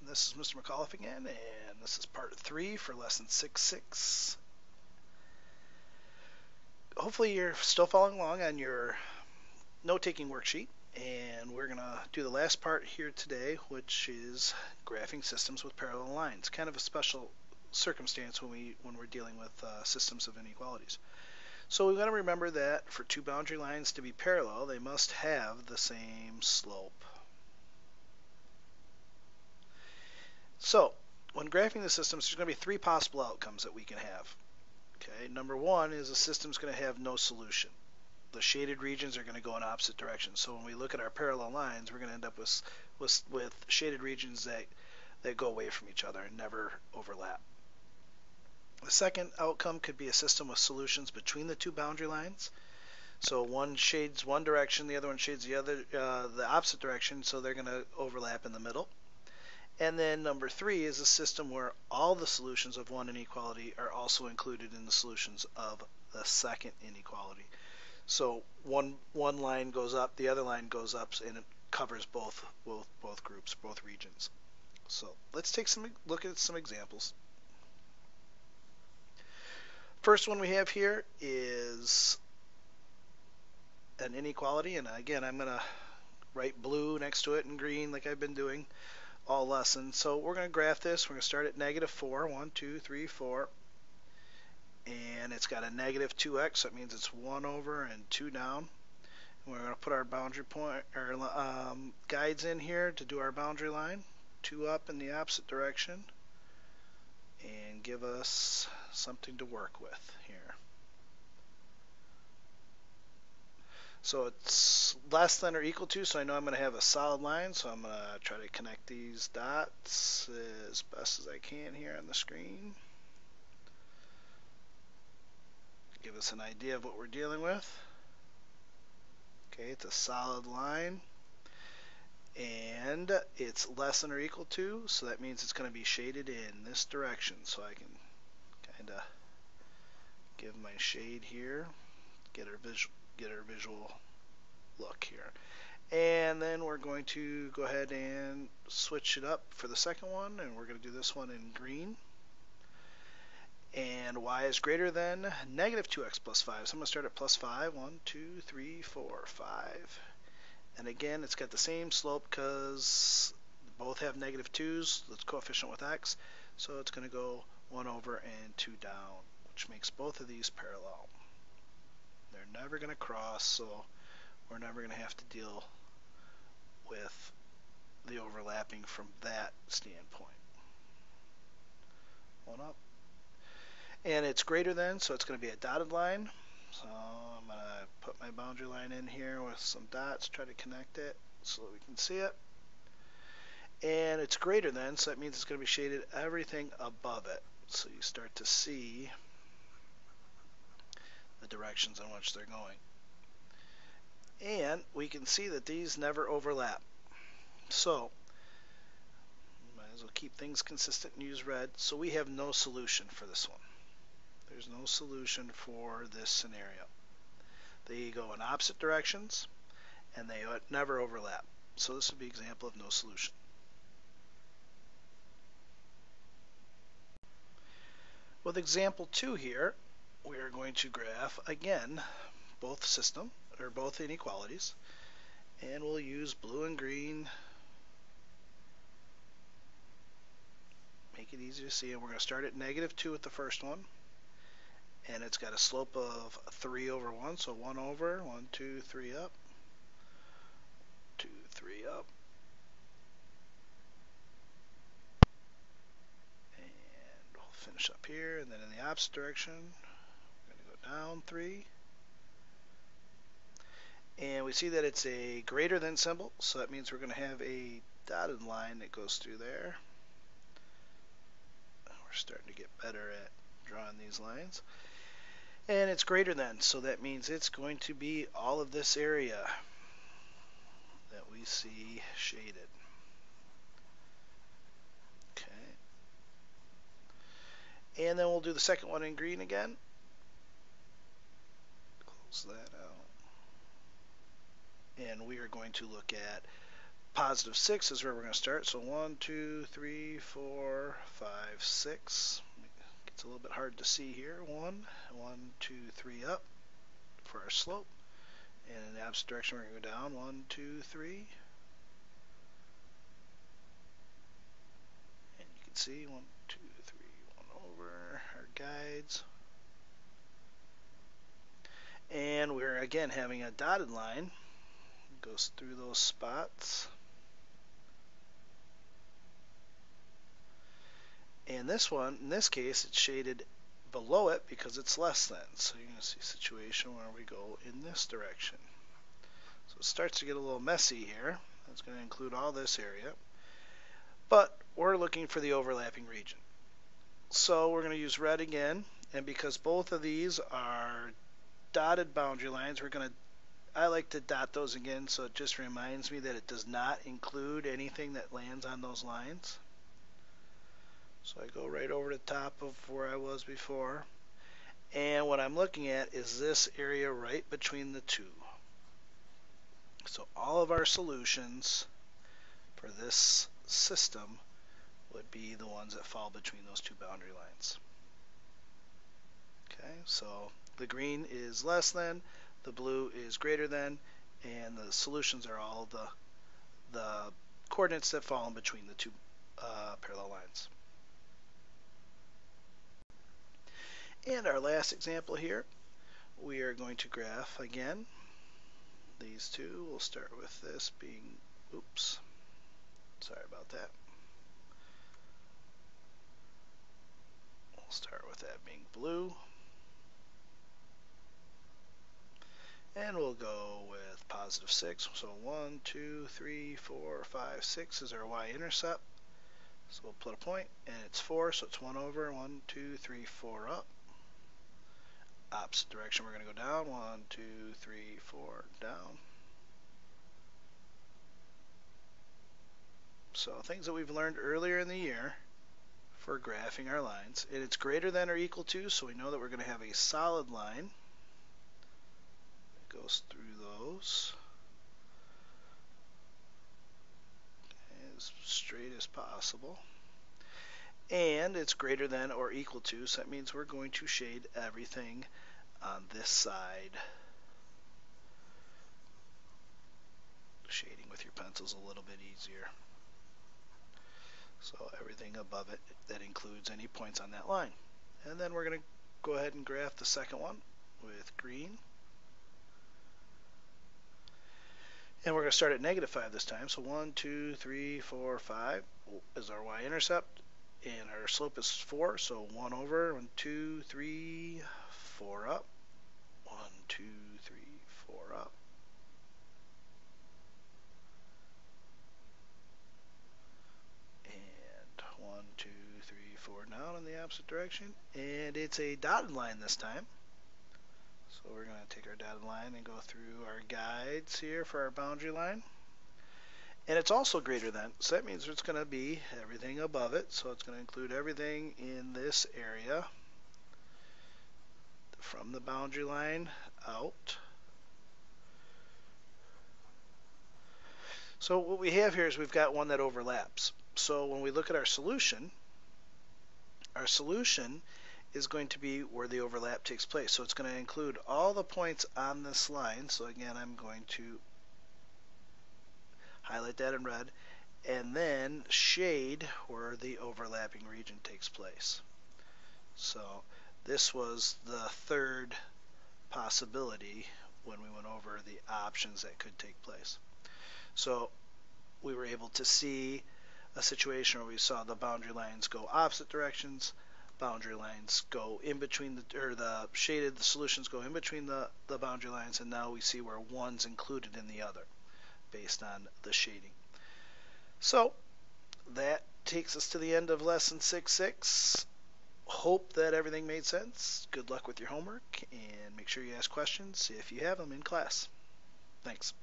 This is Mr. McAuliffe again, and this is part 3 for lesson 6.6. Hopefully you're still following along on your note-taking worksheet, and we're going to do the last part here today, which is graphing systems with parallel lines. Kind of a special circumstance when we're dealing with systems of inequalities. So we've got to remember that for two boundary lines to be parallel, they must have the same slope. So when graphing the systems, there's going to be three possible outcomes that we can have. Okay, number one is a system's going to have no solution. The shaded regions are going to go in opposite directions. So when we look at our parallel lines, we're going to end up with shaded regions that go away from each other and never overlap. The second outcome could be a system with solutions between the two boundary lines. So one shades one direction, the other one shades the opposite direction, so they're going to overlap in the middle. And then number three is a system where all the solutions of one inequality are also included in the solutions of the second inequality. So one line goes up, the other line goes up, and it covers both groups, both regions. So let's take a look at some examples. First one we have here is an inequality, and again I'm going to write blue next to it and green like I've been doing all lesson. So we're going to graph this. We're going to start at -4, 1, 2, 3, 4, and it's got a -2x, so it means it's 1 over and 2 down. And we're going to put our boundary point or guides in here to do our boundary line, 2 up in the opposite direction, and give us something to work with here. So it's less than or equal to, so I know I'm going to have a solid line, so I'm going to try to connect these dots as best as I can here on the screen. Give us an idea of what we're dealing with. Okay, it's a solid line, and it's less than or equal to, so that means it's going to be shaded in this direction, so I can kind of give my shade here, get our visual look here. And then we're going to go ahead and switch it up for the second one, and we're going to do this one in green. And y is greater than -2x plus 5. So I'm going to start at plus 5. 1, 2, 3, 4, 5. And again, it's got the same slope because both have -2's. That's coefficient with x. So it's going to go 1 over and 2 down, which makes both of these parallel. They're never going to cross, so we're never going to have to deal with the overlapping from that standpoint. 1 up. And it's greater than, so it's going to be a dotted line. So I'm going to put my boundary line in here with some dots, try to connect it so that we can see it. And it's greater than, so that means it's going to be shaded everything above it. So you start to see the directions in which they're going. And we can see that these never overlap. So might as well keep things consistent and use red. So we have no solution for this one. There's no solution for this scenario. They go in opposite directions and they never overlap. So this would be an example of no solution. With example 2 here, we are going to graph again both inequalities, and we'll use blue and green. Make it easy to see, and we're going to start at -2 with the first one, and it's got a slope of 3 over 1, so 1 over, 1, 2, 3 up, 2, 3 up, and we'll finish up here, and then in the opposite direction, we're going to go down 3. And we see that it's a greater than symbol, so that means we're going to have a dotted line that goes through there. We're starting to get better at drawing these lines. And it's greater than, so that means it's going to be all of this area that we see shaded. Okay. And then we'll do the second one in green again. Close that out. And we are going to look at positive 6 is where we're going to start. So 1, 2, 3, 4, 5, 6. It's a little bit hard to see here. 1, 2, 3 up for our slope. And in the opposite direction, we're going to go down. 1, 2, 3. And you can see 1, 2, 3, 1 over our guides. And we're again having a dotted line. It goes through those spots. And this one, in this case, it's shaded below it because it's less than. So you're going to see a situation where we go in this direction. So it starts to get a little messy here. That's going to include all this area. But we're looking for the overlapping region. So we're going to use red again. And because both of these are dotted boundary lines, I like to dot those again so it just reminds me that it does not include anything that lands on those lines. So I go right over the top of where I was before. And what I'm looking at is this area right between the two. So all of our solutions for this system would be the ones that fall between those two boundary lines. Okay, so the green is less than, the blue is greater than, and the solutions are all the coordinates that fall in between the two parallel lines. And our last example here, we are going to graph again these two. We'll start with this being, oops, sorry about that. We'll start with that being blue. And we'll go with positive 6. So 1, 2, 3, 4, 5, 6 is our y-intercept. So we'll put a point, and it's 4, so it's 1 over. 1, 2, 3, 4 up. Opposite direction, we're going to go down. 1, 2, 3, 4 down. So things that we've learned earlier in the year for graphing our lines. And it's greater than or equal to, so we know that we're going to have a solid line that goes through those. As straight as possible. And it's greater than or equal to, so that means we're going to shade everything on this side. Shading with your pencil is a little bit easier. So everything above it that includes any points on that line. And then we're going to go ahead and graph the second one with green. And we're going to start at -5 this time. So 1, 2, 3, 4, 5 is our y-intercept. And our slope is 4, so 1 over. 1, 2, 3, 4 up. 1, 2, 3, 4 up. And 1, 2, 3, 4 down in the opposite direction. And it's a dotted line this time. So we're going to take our dotted line and go through our guides here for our boundary line. And it's also greater than, so that means it's going to be everything above it. So it's going to include everything in this area from the boundary line out. So what we have here is we've got one that overlaps. So when we look at our solution is going to be where the overlap takes place. So it's going to include all the points on this line. So again, I'm going to highlight that in red, and then shade where the overlapping region takes place. So this was the third possibility when we went over the options that could take place. So we were able to see a situation where we saw the boundary lines go opposite directions, boundary lines go in between the shaded solutions go in between the boundary lines, and now we see where one's included in the other based on the shading. So that takes us to the end of lesson 6.6. Hope that everything made sense. Good luck with your homework, and make sure you ask questions if you have them in class. Thanks.